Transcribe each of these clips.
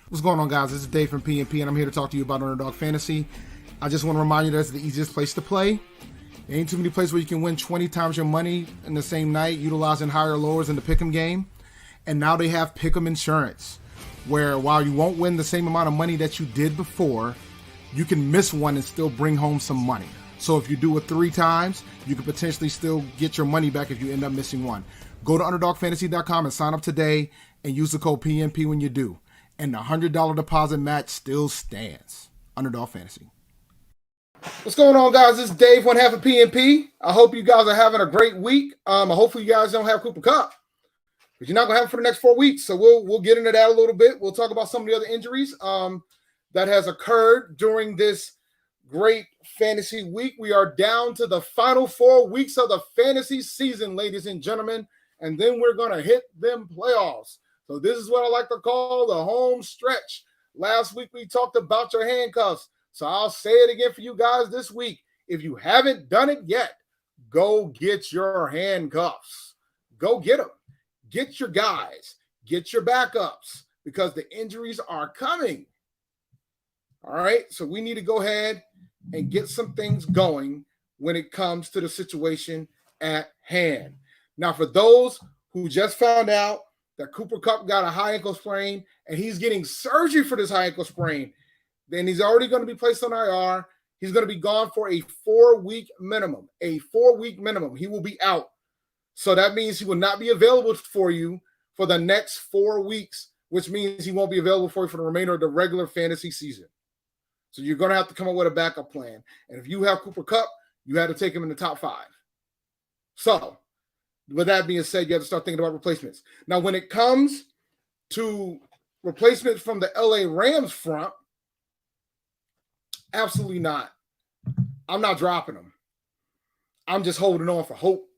What's going on, guys? This is Dave from PNP, and I'm here to talk to you about Underdog Fantasy. I just want to remind you that's the easiest place to play. There ain't too many places where you can win 20 times your money in the same night, utilizing higher lowers in the pick'em game. And now they have pick'em insurance, where while you won't win the same amount of money that you did before, you can miss one and still bring home some money. So if you do it 3 times, you can potentially still get your money back if you end up missing one. Go to UnderdogFantasy.com and sign up today and use the code PNP when you do. And the $100 deposit match still stands. Underdog Fantasy. What's going on, guys? This is Dave, one half of PNP. I hope you guys are having a great week. Hopefully you guys don't have KUPP, but you're not gonna have it for the next 4 weeks. So we'll get into that a little bit. We'll talk about some of the other injuries that has occurred during this great fantasy week. We are down to the final 4 weeks of the fantasy season, ladies and gentlemen, and then we're gonna hit them playoffs. So this is what I like to call the home stretch. Last week we talked about your handcuffs. So I'll say it again for you guys this week. If you haven't done it yet, go get your handcuffs. Go get them. Get your guys. Get your backups because the injuries are coming. All right. So we need to go ahead and get some things going when it comes to the situation at hand. Now, for those who just found out that KUPP got a high ankle sprain and he's getting surgery for this high ankle sprain, then he's already going to be placed on IR. He's going to be gone for a 4-week minimum. A 4-week minimum. He will be out. So that means he will not be available for you for the next 4 weeks, which means he won't be available for you for the remainder of the regular fantasy season. So you're going to have to come up with a backup plan. And if you have KUPP, you have to take him in the top 5. So with that being said, you have to start thinking about replacements. Now, when it comes to replacements from the LA Rams front, absolutely not. I'm not dropping him. I'm just holding on for hope.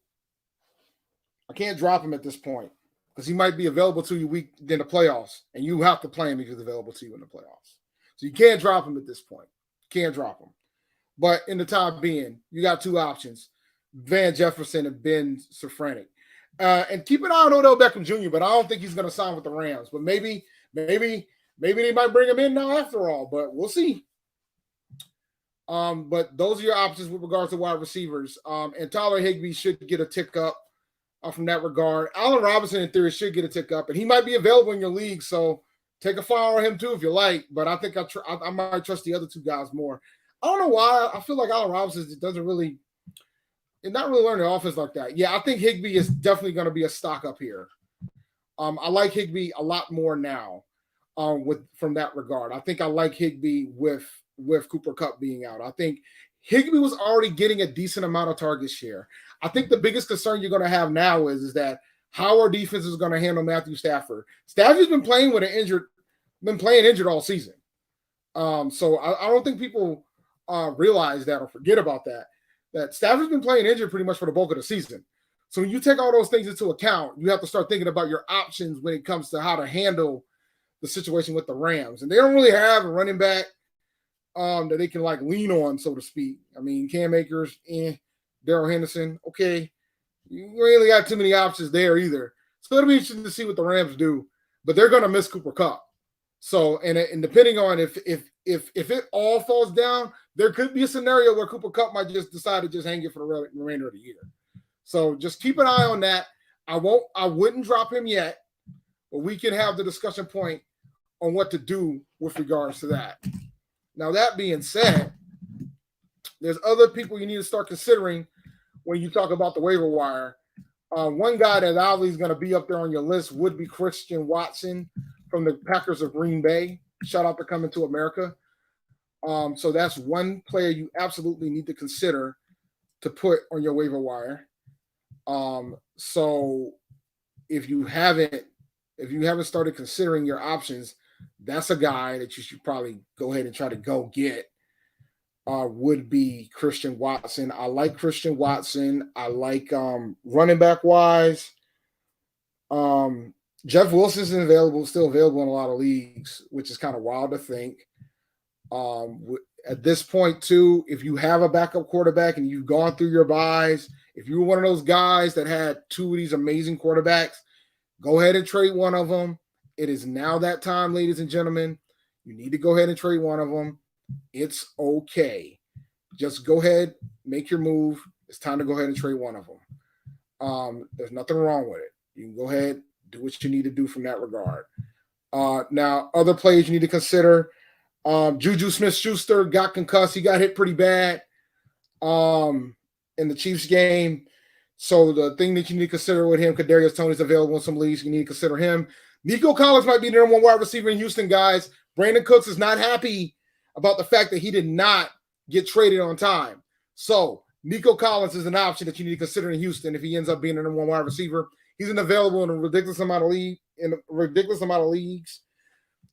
I can't drop him at this point because he might be available to you week in the playoffs, and you have to play him if he's available to you in the playoffs. So you can't drop him at this point. Can't drop him. But in the time being, you got 2 options: Van Jefferson and Ben Safranek. And keep an eye on Odell Beckham Jr., but I don't think he's going to sign with the Rams. But maybe they might bring him in now after all, but we'll see. But those are your options with regards to wide receivers. And Tyler Higbee should get a tick up from that regard. Allen Robinson, in theory, should get a tick up, and he might be available in your league, so take a flyer on him too if you like. But I think I might trust the other 2 guys more. I don't know why. I feel like Allen Robinson doesn't really – not really learning the offense like that. Yeah, I think Higbee is definitely going to be a stock up here. I like Higbee a lot more now from that regard. I think I like Higbee with KUPP being out. I think Higbee was already getting a decent amount of target share. I think the biggest concern you're going to have now is that how our defense is going to handle Matthew Stafford. Stafford's been playing injured all season. So I don't think people realize that or forget about that Stafford's been playing injured pretty much for the bulk of the season. So when you take all those things into account, you have to start thinking about your options when it comes to how to handle the situation with the Rams. And they don't really have a running back that they can like lean on, so to speak. I mean, Cam Akers, Darrell Henderson, okay. You really got too many options there either. It's going to be interesting to see what the Rams do, but they're going to miss KUPP. So, and depending on if it all falls down, there could be a scenario where KUPP might just decide to just hang it for the remainder of the year. So just keep an eye on that. I wouldn't drop him yet, but we can have the discussion point on what to do with regards to that. Now, that being said, there's other people you need to start considering when you talk about the waiver wire. One guy that obviously is going to be up there on your list would be Christian Watson from the Packers of Green Bay. Shout out to Coming to America. So that's one player you absolutely need to consider to put on your waiver wire. So if you haven't started considering your options, that's a guy that you should probably go ahead and try to go get. Would be Christian Watson. I like Christian Watson. I like running back wise. Jeff Wilson's still available in a lot of leagues, which is kind of wild to think. At this point, too, if you have a backup quarterback and you've gone through your buys, if you were one of those guys that had 2 of these amazing quarterbacks, go ahead and trade one of them It is now that time, ladies and gentlemen. You need to go ahead and trade one of them. It's okay. Just go ahead, make your move. It's time to go ahead and trade one of them. There's nothing wrong with it. You can go ahead, do what you need to do from that regard. Now, other players you need to consider. Juju Smith-Schuster got concussed. He got hit pretty bad in the Chiefs game. So the thing that you need to consider with him, Kadarius Toney's available in some leagues. You need to consider him. Nico Collins might be the number one wide receiver in Houston, guys. Brandon Cooks is not happy about the fact that he did not get traded on time. So Nico Collins is an option that you need to consider in Houston if he ends up being the number one wide receiver. He's available in a ridiculous amount of leagues.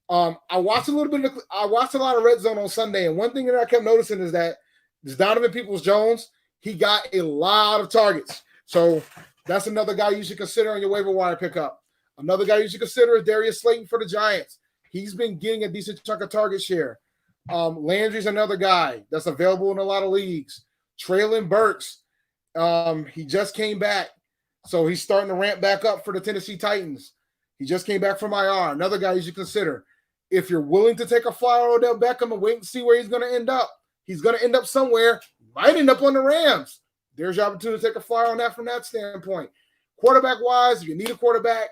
I watched a lot of Red Zone on Sunday, and one thing that I kept noticing is that this Donovan Peoples-Jones, he got a lot of targets. So that's another guy you should consider on your waiver wire pickup. Another guy you should consider is Darius Slayton for the Giants. He's been getting a decent chunk of target share. Landry's another guy that's available in a lot of leagues. Traylon Burks, he just came back. So he's starting to ramp back up for the Tennessee Titans. He just came back from IR. Another guy you should consider. If you're willing to take a flyer on Odell Beckham and wait and see where he's going to end up, he's going to end up somewhere. Might end up on the Rams. There's your opportunity to take a flyer on that from that standpoint. Quarterback-wise, if you need a quarterback,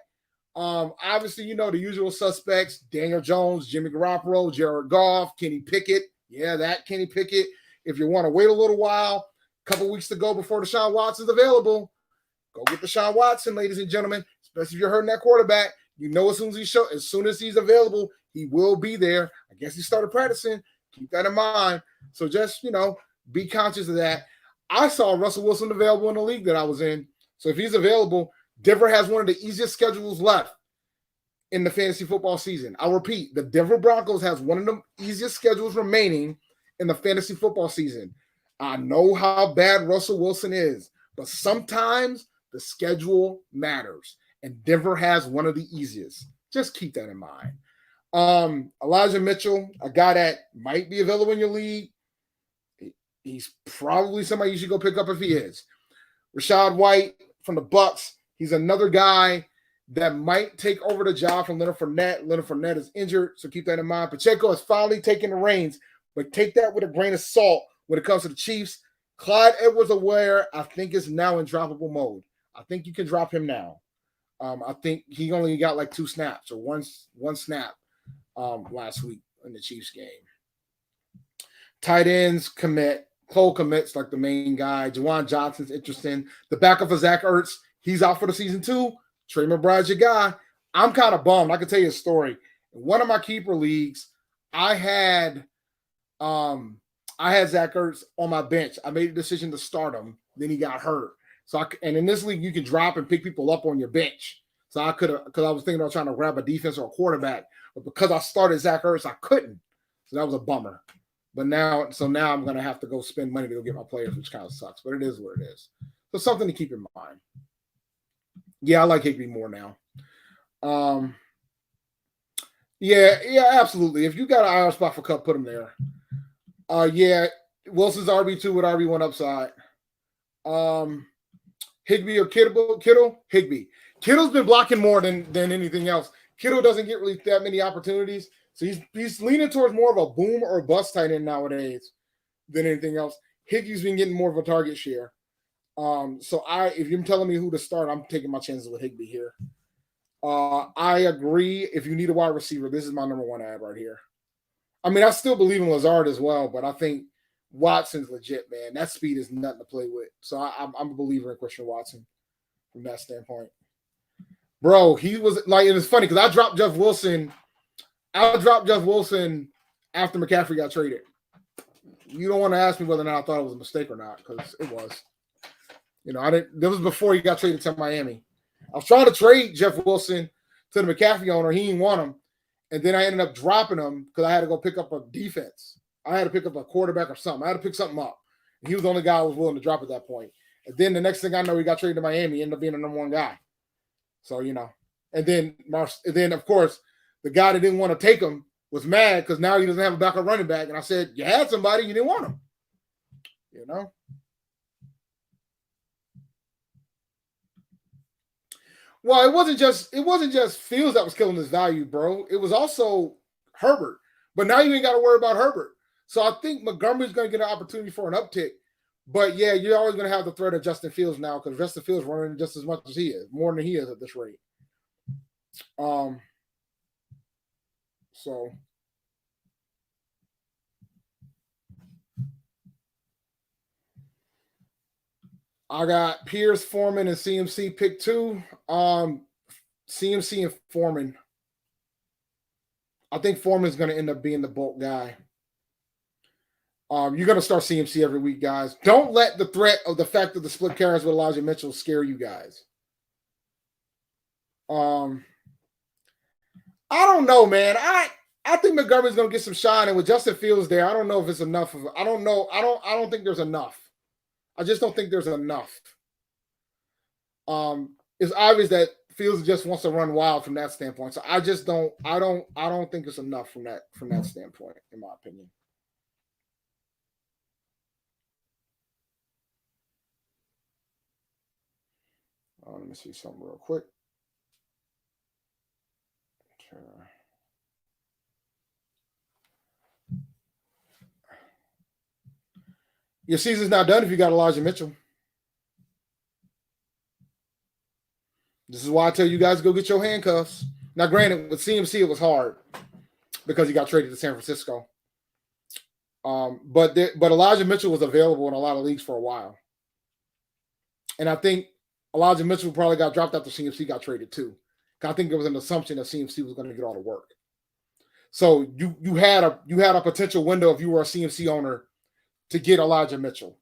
obviously, you know, the usual suspects, Daniel Jones, Jimmy Garoppolo, Jared Goff, Kenny Pickett. Yeah, that Kenny Pickett. If you want to wait a little while, a couple weeks to go before Deshaun Watson's available, go get Deshaun Watson, ladies and gentlemen, especially if you're hurting that quarterback. You know as soon as he's available, he will be there. I guess he started practicing. Keep that in mind. So just, you know, be conscious of that. I saw Russell Wilson available in the league that I was in. So if he's available, Denver has one of the easiest schedules left in the fantasy football season. I'll repeat, the Denver Broncos has one of the easiest schedules remaining in the fantasy football season. I know how bad Russell Wilson is, but sometimes the schedule matters, and Denver has one of the easiest. Just keep that in mind. Elijah Mitchell, a guy that might be available in your league. He's probably somebody you should go pick up if he is. Rachaad White from the Bucks. He's another guy that might take over the job from Leonard Fournette. Leonard Fournette is injured, so keep that in mind. Pacheco has finally taken the reins, but take that with a grain of salt when it comes to the Chiefs. Clyde Edwards-Helaire, I think, is now in droppable mode. I think you can drop him now. I think he only got like 2 snaps or one snap last week in the Chiefs game. Tight ends commit. Cole commits like the main guy. Juwan Johnson's interesting. The backup of Zach Ertz, he's out for the season too. Trey McBride's your guy. I'm kind of bummed. I can tell you a story. In one of my keeper leagues, I had Zach Ertz on my bench. I made a decision to start him. Then he got hurt. And in this league, you can drop and pick people up on your bench. So I could have, because I was thinking about trying to grab a defense or a quarterback, but because I started Zach Ertz, I couldn't. So that was a bummer. But now I'm going to have to go spend money to go get my players, which kind of sucks. But it is what it is. So something to keep in mind. Yeah, I like Higbee more now. Yeah, absolutely. If you got an IR spot for Kupp, put him there. Yeah, Wilson's RB2 with RB1 upside. Higbee or Kittle? Higbee. Kittle's been blocking more than anything else. Kittle doesn't get really that many opportunities. So he's leaning towards more of a boom or bust tight end nowadays than anything else. Higbee's been getting more of a target share. So if you're telling me who to start, I'm taking my chances with Higbee here. I agree. If you need a wide receiver, this is my number one ad right here. I mean, I still believe in Lazard as well, but I think Watson's legit, man. That speed is nothing to play with. So I'm a believer in Christian Watson from that standpoint. Bro, he was like, it was funny because I dropped Jeff Wilson after McCaffrey got traded. You don't want to ask me whether or not I thought it was a mistake or not, because it was. You know, that was before he got traded to Miami. I was trying to trade Jeff Wilson to the McCaffrey owner. He didn't want him. And then I ended up dropping him because I had to go pick up a defense. I had to pick up a quarterback or something. I had to pick something up. And he was the only guy I was willing to drop at that point. And then the next thing I know, he got traded to Miami. He ended up being the number one guy. So, you know. And then, of course, the guy that didn't want to take him was mad because now he doesn't have a backup running back. And I said, you had somebody, you didn't want him. You know? Well, it wasn't just Fields that was killing his value, bro. It was also Herbert. But now you ain't got to worry about Herbert. So I think Montgomery's going to get an opportunity for an uptick. But yeah, you're always going to have the threat of Justin Fields now because Justin Fields running just as much as he is, more than he is at this rate. Um. So I got Pierce, Foreman, and CMC pick 2. CMC and Foreman. I think Foreman's going to end up being the bulk guy. You're going to start CMC every week, guys. Don't let the threat of the fact that the split carries with Elijah Mitchell scare you guys. I don't know, man. I think Montgomery's going to get some shine, and with Justin Fields there, I don't know if it's enough. I don't know. I don't think there's enough. I just don't think there's enough. It's obvious that Fields just wants to run wild from that standpoint. So I just don't. I don't think it's enough from that standpoint, in my opinion. Let me see something real quick. Your season's not done if you got Elijah Mitchell. This is why I tell you guys to go get your handcuffs. Now, granted, with CMC it was hard because he got traded to San Francisco. But Elijah Mitchell was available in a lot of leagues for a while, and I think Elijah Mitchell probably got dropped after CMC got traded too. I think there was an assumption that CMC was going to get all the work. So you had a potential window if you were a CMC owner to get Elijah Mitchell,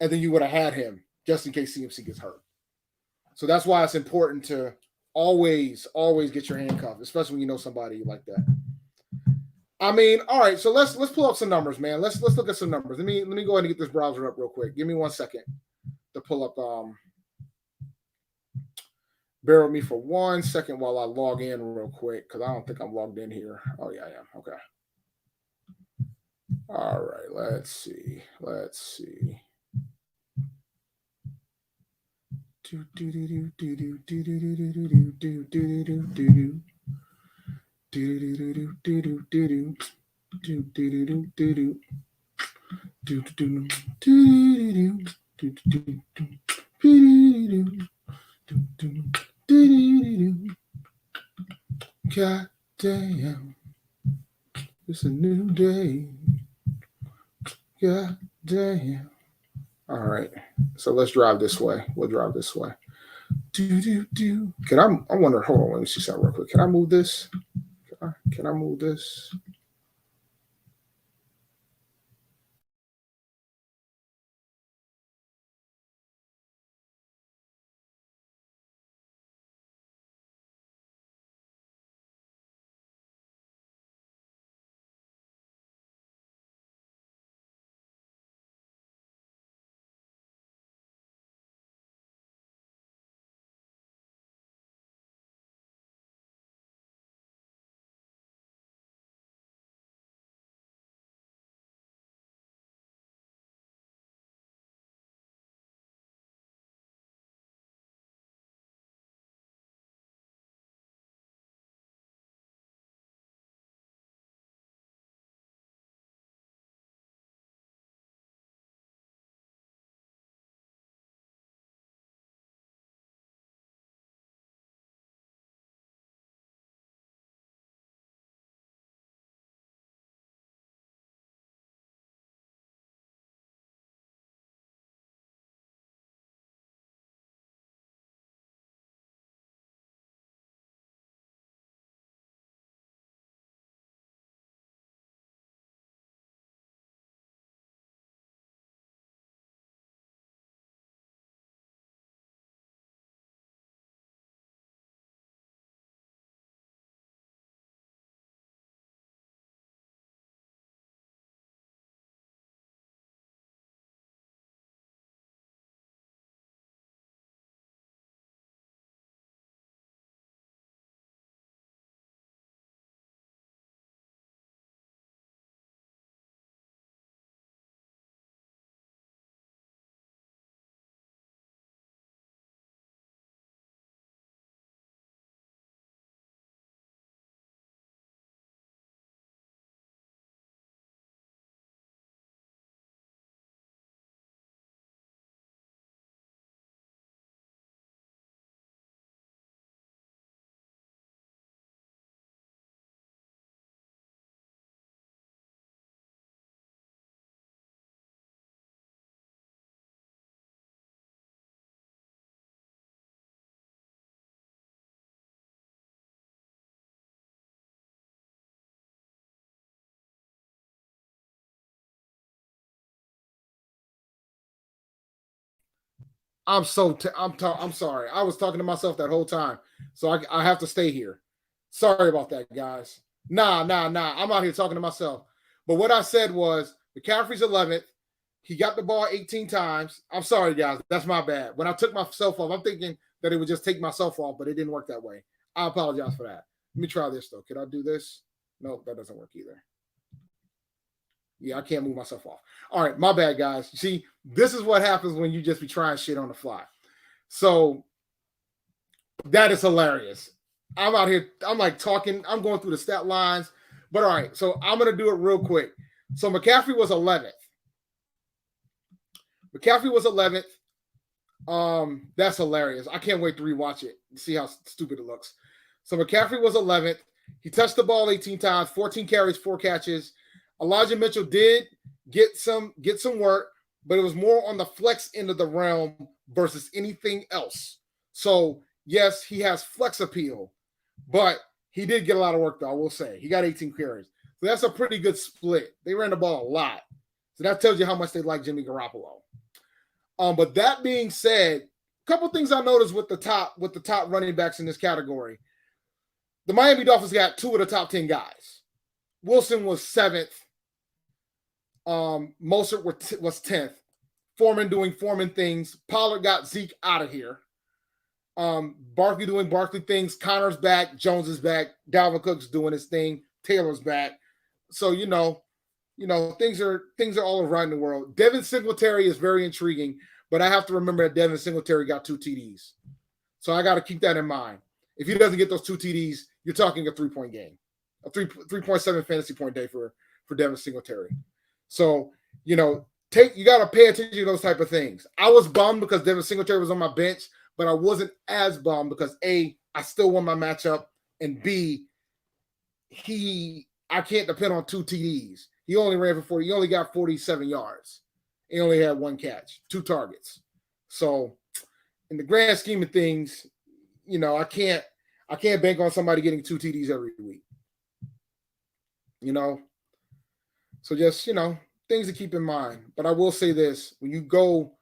and then you would have had him just in case CMC gets hurt. So that's why it's important to always get your handcuff, especially when you know somebody like that. I mean, all right. So let's pull up some numbers, man. Let's look at some numbers. Let me go ahead and get this browser up real quick. Give me 1 second to pull up. Bear with me for 1 second while I log in real quick because I don't think I'm logged in here. Oh yeah, I am. Okay. All right. Let's see. God damn. It's a new day. God damn. All right. So let's drive this way. We'll drive this way. Can I wonder, hold on, let me see something real quick. Can I move this? Can I move this? I'm sorry. I was talking to myself that whole time, so I have to stay here. Sorry about that, guys. Nah. I'm out here talking to myself. But what I said was McCaffrey's 11th. He got the ball 18 times. I'm sorry, guys. That's my bad. When I took myself off, I'm thinking that it would just take myself off, but it didn't work that way. I apologize for that. Let me try this, though. Can I do this? No, that doesn't work either. Yeah, I can't move myself off. All right, my bad, guys. See, this is what happens when you just be trying shit on the fly. So that is hilarious. I'm out here. I'm like talking. I'm going through the stat lines. But all right, so I'm going to do it real quick. So McCaffrey was 11th. That's hilarious. I can't wait to rewatch it and see how stupid it looks. So McCaffrey was 11th. He touched the ball 18 times, 14 carries, 4 catches. Elijah Mitchell did get some work, but it was more on the flex end of the realm versus anything else. So, yes, he has flex appeal, but he did get a lot of work, though, I will say. He got 18 carries. So that's a pretty good split. They ran the ball a lot. So that tells you how much they like Jimmy Garoppolo. But that being said, a couple things I noticed with the top running backs in this category. The Miami Dolphins got 2 of the top 10 guys. Wilson was 7th. Mostert was 10th. Foreman doing Foreman things. Pollard got Zeke out of here. Barkley doing Barkley things. Connor's back. Jones is back. Dalvin Cook's doing his thing. Taylor's back. So, things are all around the world. Devin Singletary is very intriguing, but I have to remember that Devin Singletary got 2 TDs. So I got to keep that in mind. If he doesn't get those 2 TDs, you're talking a 3-point game. A 3.7 fantasy point day for Devin Singletary. So, you got to pay attention to those type of things. I was bummed because Devin Singletary was on my bench, but I wasn't as bummed because A, I still won my matchup, and B, I can't depend on 2 TDs. He only ran for 40. He only got 47 yards. He only had 1 catch, 2 targets. So, in the grand scheme of things, I can't bank on somebody getting 2 TDs every week. So just, things to keep in mind. But I will say this, when you go,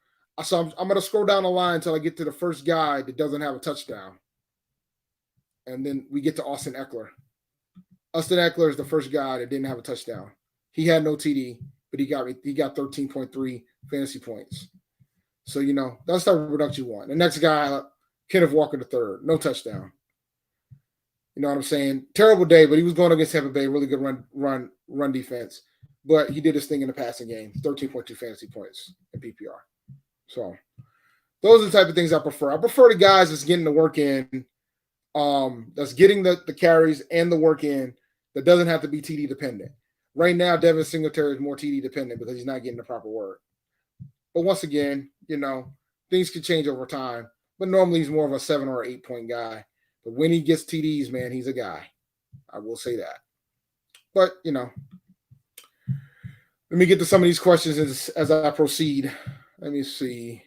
so I'm going to scroll down the line until I get to the first guy that doesn't have a touchdown. And then we get to Austin Eckler. Austin Eckler is the first guy that didn't have a touchdown. He had no TD, but he got 13.3 fantasy points. So, that's the type of production you want. The next guy, Kenneth Walker III, no touchdown. You know what I'm saying? Terrible day, but he was going against Tampa Bay, really good run defense. But he did his thing in the passing game, 13.2 fantasy points in PPR. So those are the type of things I prefer. I prefer the guys that's getting the work in, that's getting the carries and the work in, that doesn't have to be TD dependent. Right now, Devin Singletary is more TD dependent because he's not getting the proper work. But once again, things can change over time. But normally he's more of a 7 or 8 point guy. But when he gets TDs, man, he's a guy. I will say that. But, let me get to some of these questions as I proceed. Let me see.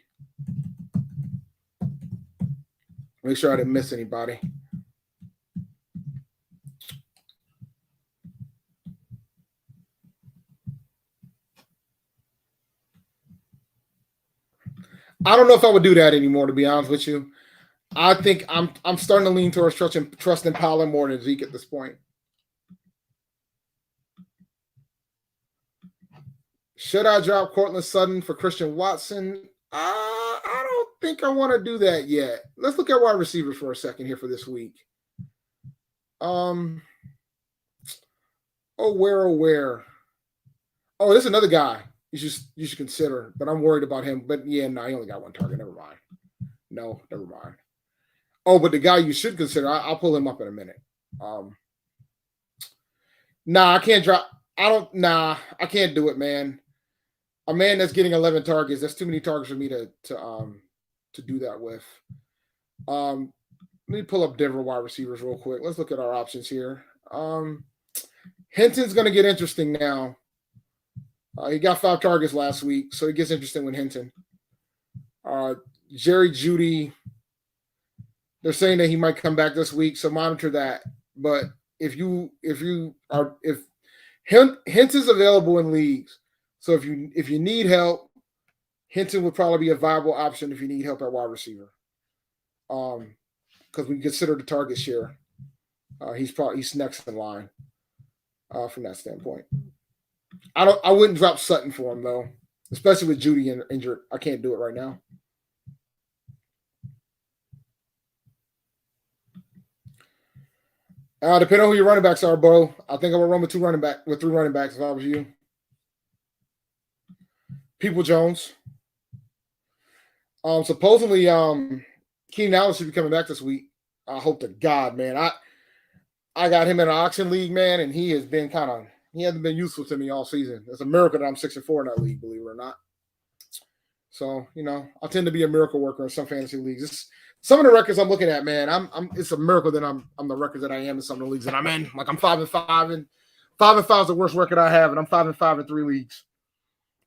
Make sure I didn't miss anybody. I don't know if I would do that anymore, to be honest with you. I think I'm starting to lean towards trusting Pollard more than Zeke at this point. Should I drop Cortland Sutton for Christian Watson? I don't think I want to do that yet. Let's look at wide receivers for a second here for this week. Where? Oh, this is another guy you should consider, but I'm worried about him. But yeah, no, he only got 1 target. Never mind. No, never mind. Oh, but the guy you should consider, I'll pull him up in a minute. I can't drop. I can't do it, man. A man that's getting 11 targets, that's too many targets for me to do that with. Let me pull up Denver wide receivers real quick. Let's look at our options here. Hinton's going to get interesting now. He got 5 targets last week, so it gets interesting with Hinton. Jerry Jeudy, they're saying that he might come back this week, so monitor that. But if Hinton's available in leagues, so if you need help, Hinton would probably be a viable option if you need help at wide receiver. Because we consider the target share. He's next in line from that standpoint. I wouldn't drop Sutton for him though, especially with Judy injured. I can't do it right now. Depending on who your running backs are, Bo, I think I would run with three running backs if I was you. People Jones. Supposedly, Keenan Allen should be coming back this week. I hope to God, man. I got him in an auction league, man, and he hasn't been useful to me all season. It's a miracle that I'm 6-4 in that league, believe it or not. So, I tend to be a miracle worker in some fantasy leagues. Some of the records I'm looking at, man, it's a miracle that I'm the records that I am in some of the leagues that I'm in. Like I'm 5-5, and 5-5 is the worst record I have, and I'm 5-5 in 3 leagues.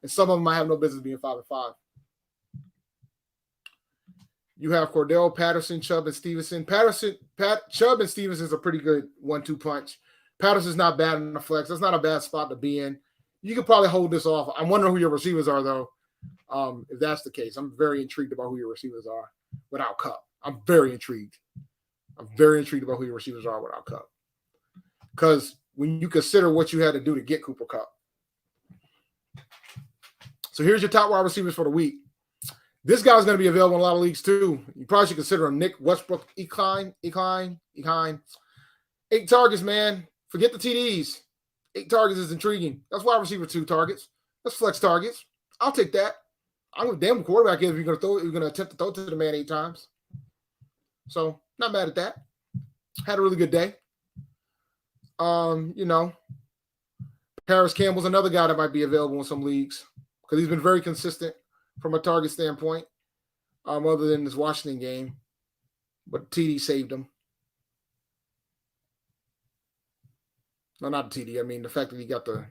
And some of them I have no business being 5-5. You have Cordell, Patterson, Chubb, and Stevenson. Chubb and Stevenson is a pretty good 1-2 punch. Patterson's not bad in the flex. That's not a bad spot to be in. You could probably hold this off. I'm wondering who your receivers are, though, if that's the case. I'm very intrigued about who your receivers are without KUPP. I'm very intrigued. about who your receivers are without KUPP. Because when you consider what you had to do to get Cooper KUPP. So here's your top wide receivers for the week. This guy's going to be available in a lot of leagues too. You probably should consider him. Nick Westbrook, Ekine. 8 targets, man. Forget the TDs. 8 targets is intriguing. That's wide receiver 2 targets. That's flex targets. I'll take that. I'm a damn quarterback if you're going to attempt to throw to the man 8 times. So not mad at that. Had a really good day. Paris Campbell's another guy that might be available in some leagues because he's been very consistent from a target standpoint, other than this Washington game. But TD saved him. No, not the TD. I mean, the fact that he got the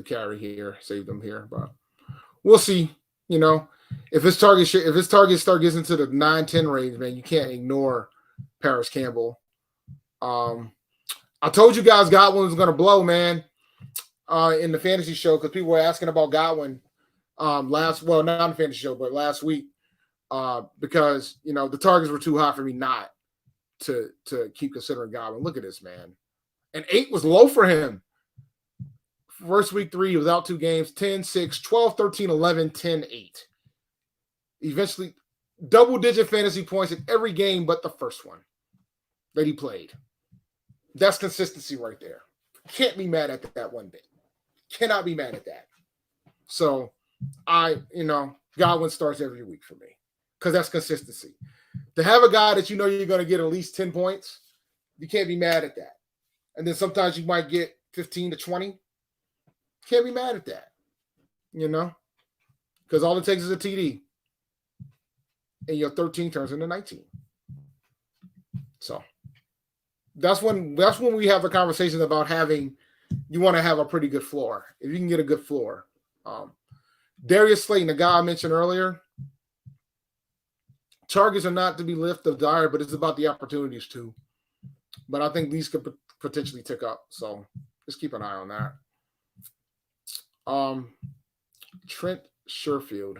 carry here saved him here. But we'll see. If his target start gets into the 9-10 range, man, you can't ignore Paris Campbell. I told you guys Godwin was going to blow, man, in the fantasy show because people were asking about Godwin not in the fantasy show, but last week because, the targets were too high for me not to keep considering Godwin. Look at this, man. And 8 was low for him. First week 3, he was out 2 games, 10, 6, 12, 13, 11, 10, 8. Eventually, double-digit fantasy points in every game but the first one that he played. That's consistency right there. Can't be mad at that one bit. Cannot be mad at that. So, Godwin starts every week for me because that's consistency. To have a guy that you're going to get at least 10 points, you can't be mad at that. And then sometimes you might get 15 to 20. Can't be mad at that, because all it takes is a TD. And your 13 turns into 19. So that's when we have the conversation about you want to have a pretty good floor. If you can get a good floor. Darius Slayton, the guy I mentioned earlier, targets are not to be lifted of dire, but it's about the opportunities too. But I think these could potentially tick up. So just keep an eye on that. Trent Sherfield,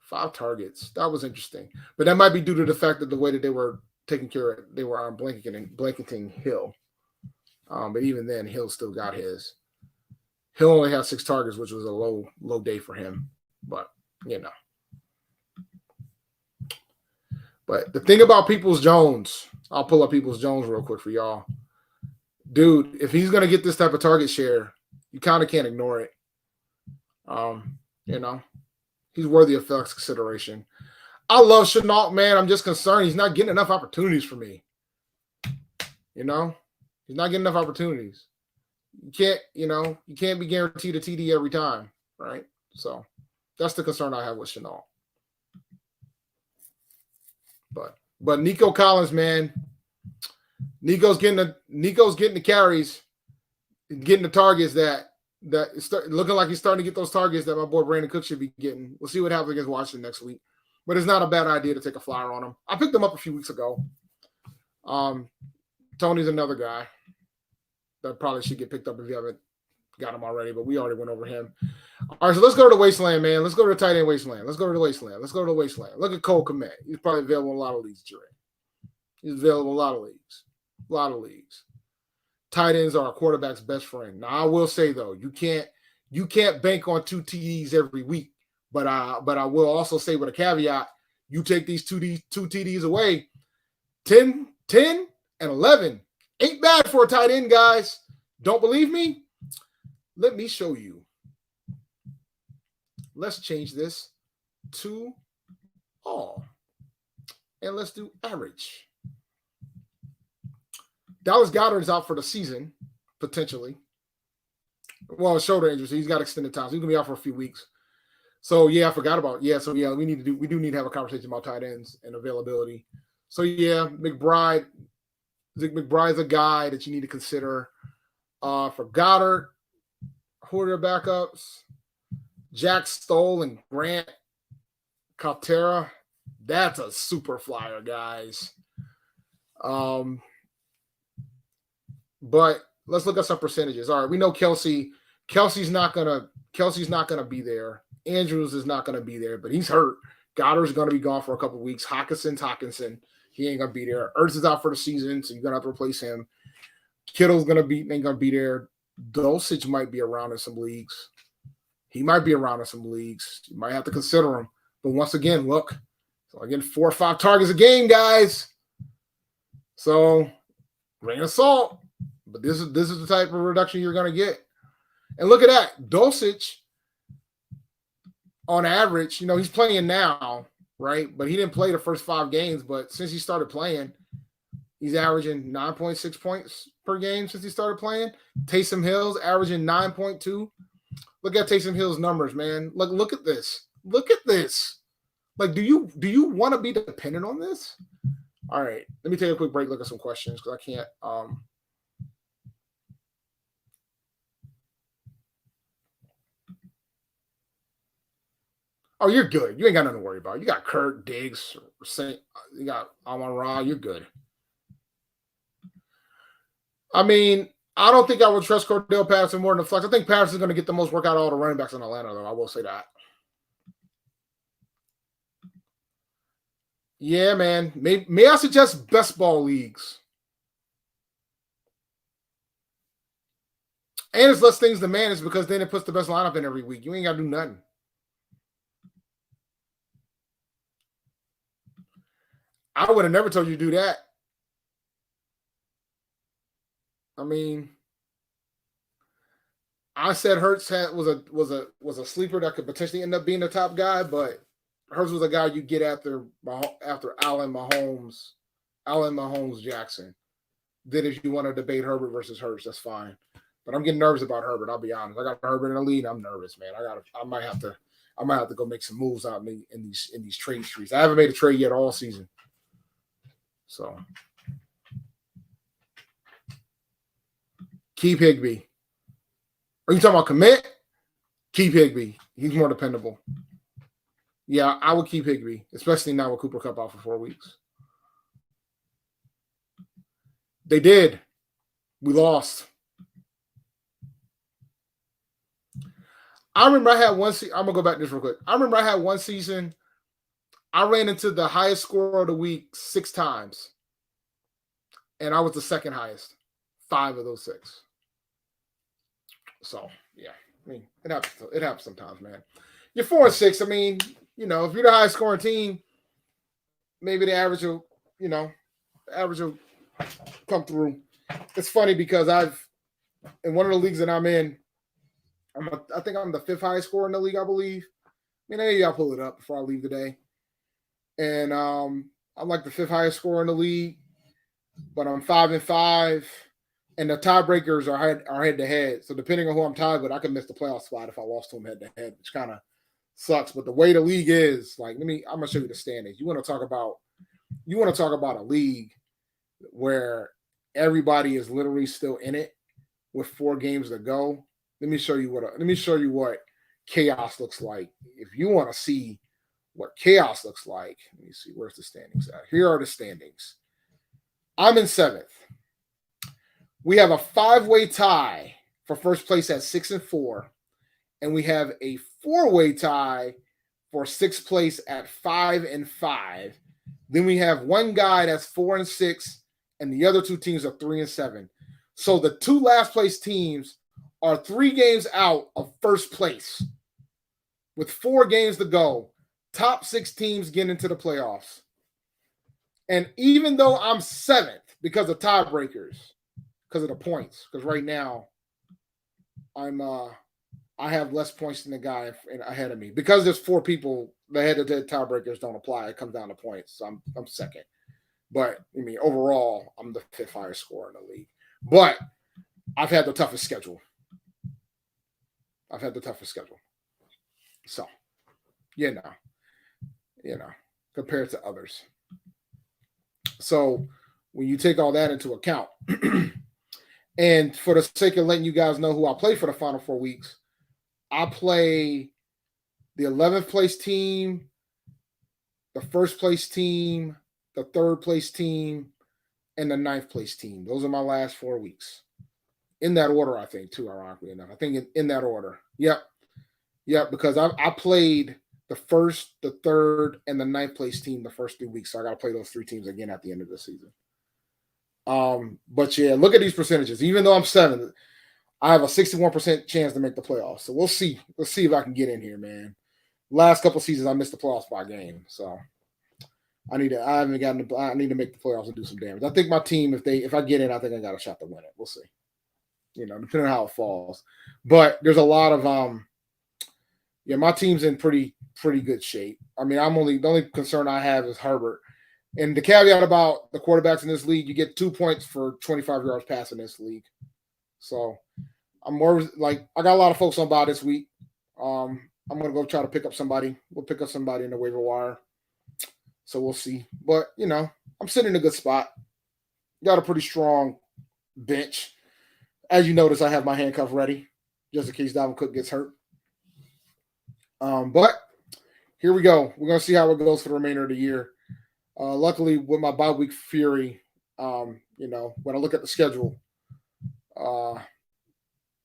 5 targets. That was interesting. But that might be due to the fact that the way that they were taking care of it, they were on blanketing Hill. But even then, Hill still got his. Hill only had 6 targets, which was a low day for him. But, But the thing about Peoples-Jones, I'll pull up Peoples-Jones real quick for y'all. Dude, if he's going to get this type of target share, you kind of can't ignore it. He's worthy of flex consideration. I love Chenault, man. I'm just concerned he's not getting enough opportunities for me. He's not getting enough opportunities. You can't be guaranteed a TD every time, right? So that's the concern I have with Chenault. But Nico Collins, man, Nico's getting the carries, getting the targets that looking like he's starting to get those targets that my boy Brandon Cook should be getting. We'll see what happens against Washington next week. But it's not a bad idea to take a flyer on him. I picked him up a few weeks ago. Tony's another guy that probably should get picked up if you haven't got him already, but we already went over him. All right, so let's go to the wasteland, man. Let's go to the tight end wasteland. Let's go to the wasteland. Let's go to the wasteland. Look at Cole Kmet. He's probably available in a lot of leagues, Jerry. He's available in a lot of leagues. A lot of leagues. Tight ends are a quarterback's best friend. Now, I will say though, you can't bank on 2 TDs every week. But I will also say with a caveat, you take these two TDs away, 10, and 11. Ain't bad for a tight end, guys. Don't believe me? Let me show you. Let's change this to all. And let's do average. Dallas Goedert is out for the season, potentially. Well, shoulder injury, so he's got extended time. So he's going to be out for a few weeks. So, yeah, I forgot about it. Yeah, so, yeah, we do need to have a conversation about tight ends and availability. So, yeah, McBride. Zach McBride's a guy that you need to consider. For Goddard, who are their backups? Jack Stoll and Grant Caltera. That's a super flyer, guys. But let's look at some percentages. All right, we know Kelsey's not gonna be there. Andrews is not gonna be there, but he's hurt. Goddard's gonna be gone for a couple of weeks. Hockenson. He ain't gonna be there. Ertz is out for the season, so you're gonna have to replace him. Kittle's ain't gonna be there. Dulcich might be around in some leagues. He might be around in some leagues. You might have to consider him. But once again, look. So again, 4 or 5 targets a game, guys. So grain of salt. But this is the type of reduction you're gonna get. And look at that. Dulcich, on average, he's playing now, right? But he didn't play the first 5 games. But since he started playing, he's averaging 9.6 points per game since he started playing. Taysom Hill's averaging 9.2. Look at Taysom Hill's numbers, man. Look at this. Look at this. Like, do you want to be dependent on this? All right, let me take a quick break. Look at some questions because I can't. Oh, you're good. You ain't got nothing to worry about. You got Kurt, Diggs, you got Amon-Ra. You're good. I mean, I don't think I would trust Cordell Patterson more than the flex. I think Patterson's going to get the most work out of all the running backs in Atlanta, though. I will say that. Yeah, man. May I suggest best ball leagues? And it's less things to manage because then it puts the best lineup in every week. You ain't got to do nothing. I would have never told you to do that. I mean, I said Hurts was a sleeper that could potentially end up being the top guy, but Hurts was a guy you get after Allen Mahomes Jackson. Then if you want to debate Herbert versus Hurts, that's fine. But I'm getting nervous about Herbert. I'll be honest. I got Herbert in the lead. I'm nervous, man. I might have to go make some moves out in these trade streets. I haven't made a trade yet all season. So keep Higbee. Are you talking about commit? Keep Higbee. He's more dependable. Yeah, I would keep Higbee, especially now with Cooper Kupp out for 4 weeks. They did. We lost. I remember I had one season. I'm going to go back to this real quick. I remember I had one season. I ran into the highest score of the week 6 times. And I was the second highest. 5 of those 6. So, yeah. I mean, it happens sometimes, man. You're 4-6. I mean, if you're the highest scoring team, maybe the average will come through. It's funny because in one of the leagues that I'm in, I think I'm the 5th highest scorer in the league, I believe. I mean, maybe I'll pull it up before I leave today. And I'm like the 5th highest scorer in the league, but I'm 5-5, and the tiebreakers are head to head. So depending on who I'm tied with, I could miss the playoff spot if I lost to them head to head, which kind of sucks. But the way the league is, I'm gonna show you the standings. You want to talk about a league where everybody is literally still in it with 4 games to go. Let me show you what chaos looks like. If you want to see what chaos looks like, let me see, where's the standings at? Here are the standings. I'm in 7th. We have a 5-way tie for first place at 6-4, and we have a 4-way tie for sixth place at 5-5. Then we have one guy that's 4-6, and the other two teams are 3-7. So the two last place teams are 3 games out of first place with 4 games to go. Top 6 teams get into the playoffs. And even though I'm 7th because of tiebreakers, because of the points, because right now I have less points than the guy ahead of me. Because there's 4 people, the head-to-head tiebreakers don't apply. It comes down to points. So I'm second. But, I mean, overall, I'm the 5th highest scorer in the league. But I've had the toughest schedule. So, compared to others. So, when you take all that into account, and for the sake of letting you guys know who I play for the final 4 weeks, I play the 11th place team, the first place team, the third place team, and the 9th place team. Those are my last 4 weeks. In that order, I think, too, ironically enough. I think in that order. Yep, because I played the first, the third, and the 9th place team the first 3 weeks. So I got to play those 3 teams again at the end of the season. But yeah, look at these percentages. Even though I'm 7th, I have a 61% chance to make the playoffs. So we'll see. Let's see if I can get in here, man. Last couple seasons, I missed the playoffs by a game. So I need to make the playoffs and do some damage. I think my team, if I get in, I think I got a shot to win it. We'll see. Depending on how it falls. But there's a lot of my team's in pretty good shape. I mean, the only concern I have is Herbert. And the caveat about the quarterbacks in this league, you get 2 points for 25 yards pass in this league. So I'm more like, I got a lot of folks on bye this week. I'm going to go try to pick up somebody. We'll pick up somebody in the waiver wire. So we'll see. But, I'm sitting in a good spot. Got a pretty strong bench. As you notice, I have my handcuff ready just in case Dalvin Cook gets hurt. But here we go. We're going to see how it goes for the remainder of the year. Luckily, with my bye week fury, when I look at the schedule,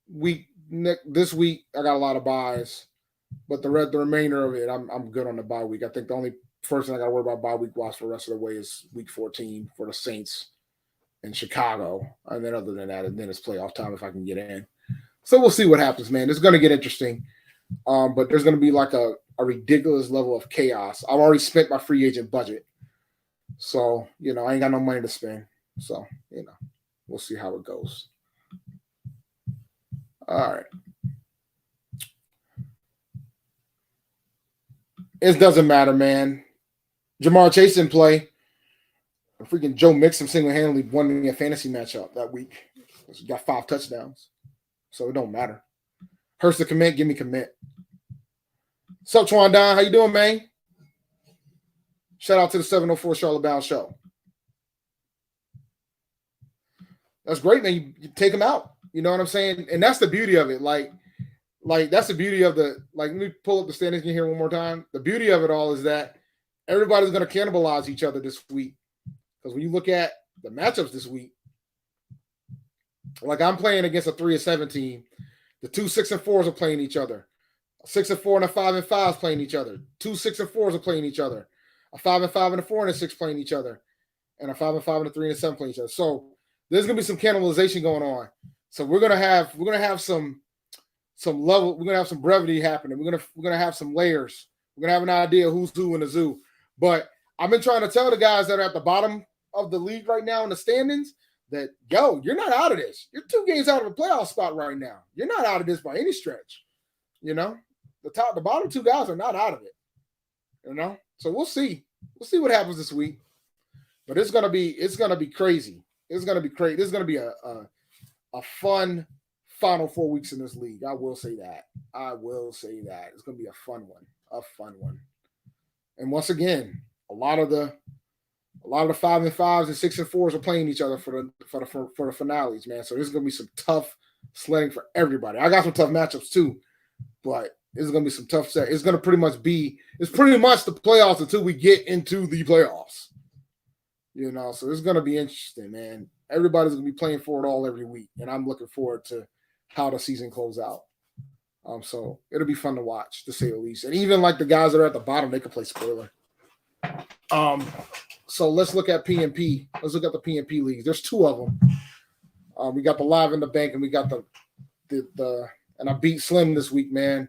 this week I got a lot of buys, but the remainder of it, I'm good on the bye week. I think the only first thing I got to worry about bye week wise for the rest of the way is week 14 for the Saints in Chicago, and then other than that, and then it's playoff time if I can get in. So we'll see what happens, man. It's going to get interesting, but there's going to be like a ridiculous level of chaos. I've already spent my free agent budget, so I ain't got no money to spend. So we'll see how it goes. All right. It doesn't matter, man. Jamar Chase didn't play. Freaking Joe Mixon single-handedly won me a fantasy matchup that week. He got 5 touchdowns. So it don't matter. Hurts to commit, give me commit. What's up, Twan Don? How you doing, man? Shout out to the 704 Charlotte Bound Show. That's great, man. You take them out. You know what I'm saying? And that's the beauty of it. Like that's the beauty of let me pull up the standings in here one more time. The beauty of it all is that everybody's going to cannibalize each other this week. Because when you look at the matchups this week, like I'm playing against a 3-7 team. The 2 6-4s are playing each other. A 6-4 and a 5-5 is playing each other. 2 6-4s are playing each other. A 5-5 and a 4 and a 6 playing each other. And a 5-5 and a 3 and a 7 playing each other. So there's gonna be some cannibalization going on. So we're gonna have some level. We're gonna have some brevity happening. We're gonna have some layers. We're gonna have an idea who's who in the zoo. But I've been trying to tell the guys that are at the bottom of the league right now in the standings that, you're not out of this. You're 2 games out of a playoff spot right now. You're not out of this by any stretch. The bottom 2 guys are not out of it. So we'll see. We'll see what happens this week. But it's gonna be crazy. It's gonna be crazy. This is gonna be a fun final 4 weeks in this league. I will say that. It's gonna be a fun one. And once again, a lot of the 5-5s and 6-4s are playing each other for the finales, man. So this is gonna be some tough sledding for everybody. I got some tough matchups too, but this is gonna be some tough set. It's pretty much the playoffs until we get into the playoffs. So it's gonna be interesting, man. Everybody's gonna be playing for it all every week, and I'm looking forward to how the season closes out. So it'll be fun to watch, to say the least. And even like the guys that are at the bottom, they can play spoiler. So let's look at PNP. Let's look at the PNP leagues. There's 2 of them. We got the Live in the Bank, and we got the and I beat Slim this week, man.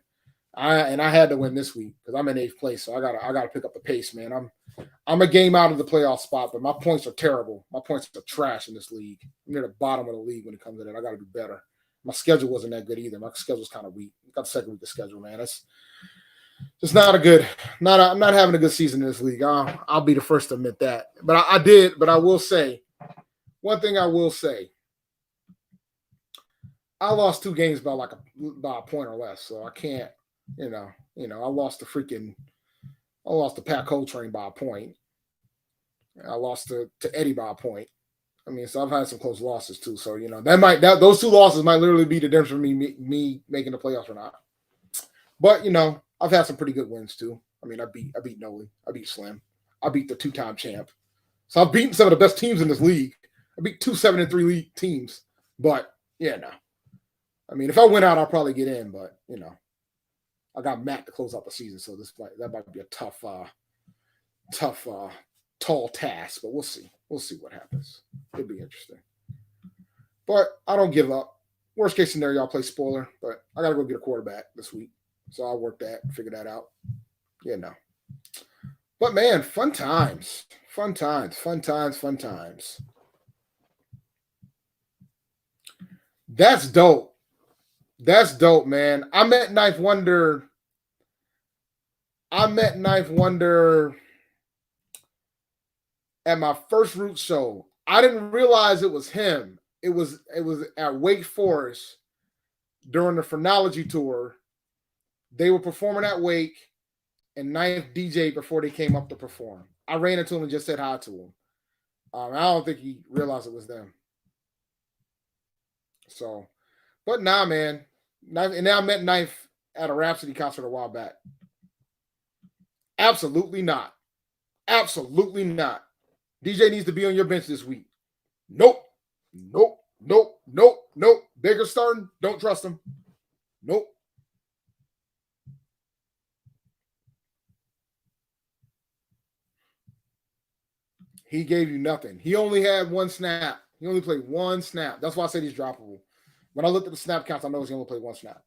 I had to win this week because I'm in 8th place, so I gotta pick up the pace, man. I'm a game out of the playoff spot, but my points are terrible. My points are trash in this league. I'm near the bottom of the league when it comes to that. I gotta do better. My schedule wasn't that good either. My schedule's kind of weak. I got the second week of schedule, man. That's just not a good. I'm not having a good season in this league. I'll be the first to admit that. But I did. But I will say one thing. I will say I lost 2 games by by a point or less. So I can't. I lost the Pat Coltrane by a point. I lost to Eddie by a point. I mean, so I've had some close losses too. So those 2 losses might literally be the difference for me making the playoffs or not. But I've had some pretty good wins too. I mean, I beat Noli, I beat Slim, I beat the 2-time champ. So I've beaten some of the best teams in this league. I beat 2 7-3 league teams. But I mean, if I win out, I'll probably get in. But I got Matt to close out the season, so that might be a tough, tall task. But we'll see. We'll see what happens. It'll be interesting. But I don't give up. Worst case scenario, I'll play spoiler. But I got to go get a quarterback this week. So I'll work that, figure that out. But, man, fun times. Fun times. That's dope. That's dope, man. I met Knife Wonder at my first Root show. I didn't realize it was him. It was at Wake Forest during the Phrenology tour. They were performing at Wake, and Knife DJ before they came up to perform. I ran into him and just said hi to him. I don't think he realized it was them. So, but nah, man. Knife, and then I met Knife at a Rhapsody concert a while back. Absolutely not. Absolutely not. DJ needs to be on your bench this week. Nope. Baker starting. Don't trust him. Nope. He gave you nothing. He only had 1 snap. He only played 1 snap. That's why I said he's droppable. When I looked at the snap counts, I know he's only played 1 snap.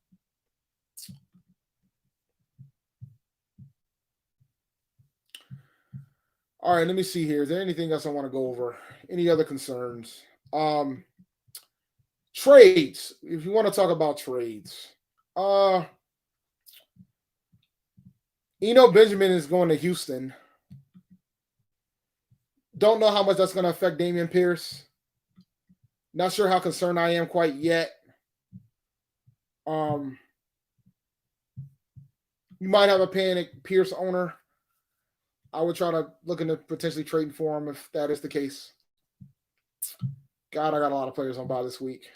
All right, let me see here. Is there anything else I want to go over? Any other concerns? Trades. If you want to talk about trades. Eno Benjamin is going to Houston. Don't know how much that's going to affect Dameon Pierce. Not sure how concerned I am quite yet. You might have a panic Pierce owner. I would try to look into potentially trading for him if that is the case. God, I got a lot of players on bye this week.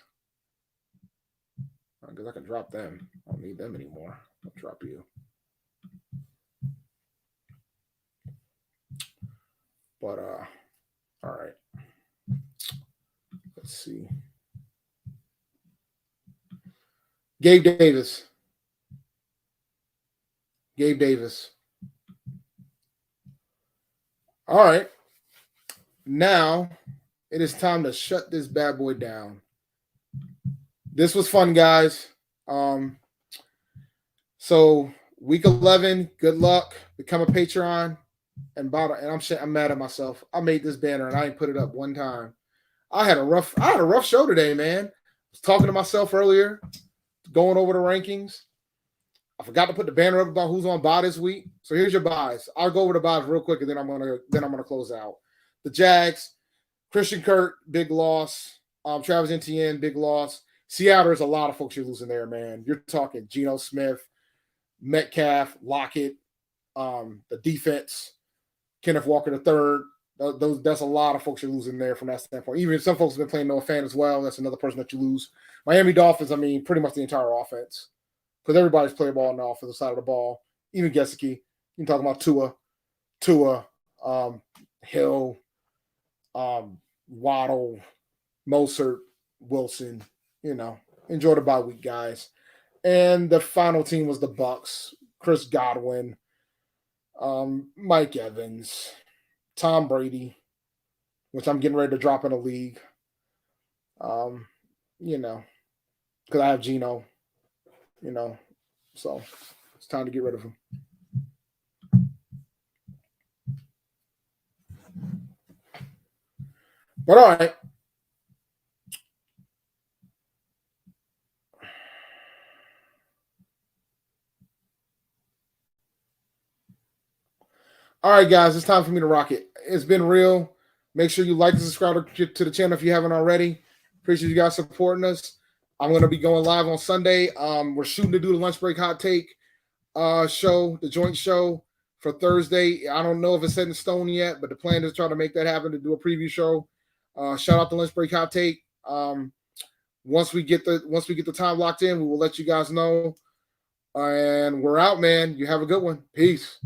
Because I can drop them. I don't need them anymore. I'll drop you. But, all right. Let's see. Gabe Davis. All right. Now it is time to shut this bad boy down. This was fun, guys. So week 11, good luck. Become a Patreon. And I'm mad at myself. I made this banner and I didn't put it up one time. I had a rough show today, man. I was talking to myself earlier, going over the rankings. I forgot to put the banner up about who's on bye this week. So here's your buys. I'll go over the buys real quick, and then I'm gonna close out. The Jags, Christian Kirk, big loss. Travis Etienne, big loss. Seattle, there's a lot of folks you're losing there, man. You're talking Geno Smith, Metcalf, Lockett, the defense, Kenneth Walker III. That's a lot of folks you're losing there from that standpoint. Even some folks have been playing Noah Fant as well. That's another person that you lose. Miami Dolphins, I mean, pretty much the entire offense. Because everybody's playing ball on the offensive side of the ball. Even Gesicki. You can talk about Tua, Hill, Waddle, Mostert, Wilson. You know, enjoy the bye week, guys. And the final team was the Bucks. Chris Godwin, Mike Evans, Tom Brady, which I'm getting ready to drop in a league. You know, because I have Geno, so it's time to get rid of him. But all right. All right, guys, it's time for me to rock it. It's been real. Make sure you like and subscribe to the channel if you haven't already. Appreciate you guys supporting us. I'm going to be going live on Sunday. We're shooting to do the lunch break hot take show, the joint show for Thursday. I don't know if it's set in stone yet, but the plan is to try to make that happen to do a preview show. Shout out the lunch break hot take. Once we get the time locked in, we will let you guys know. And we're out, man. You have a good one. Peace.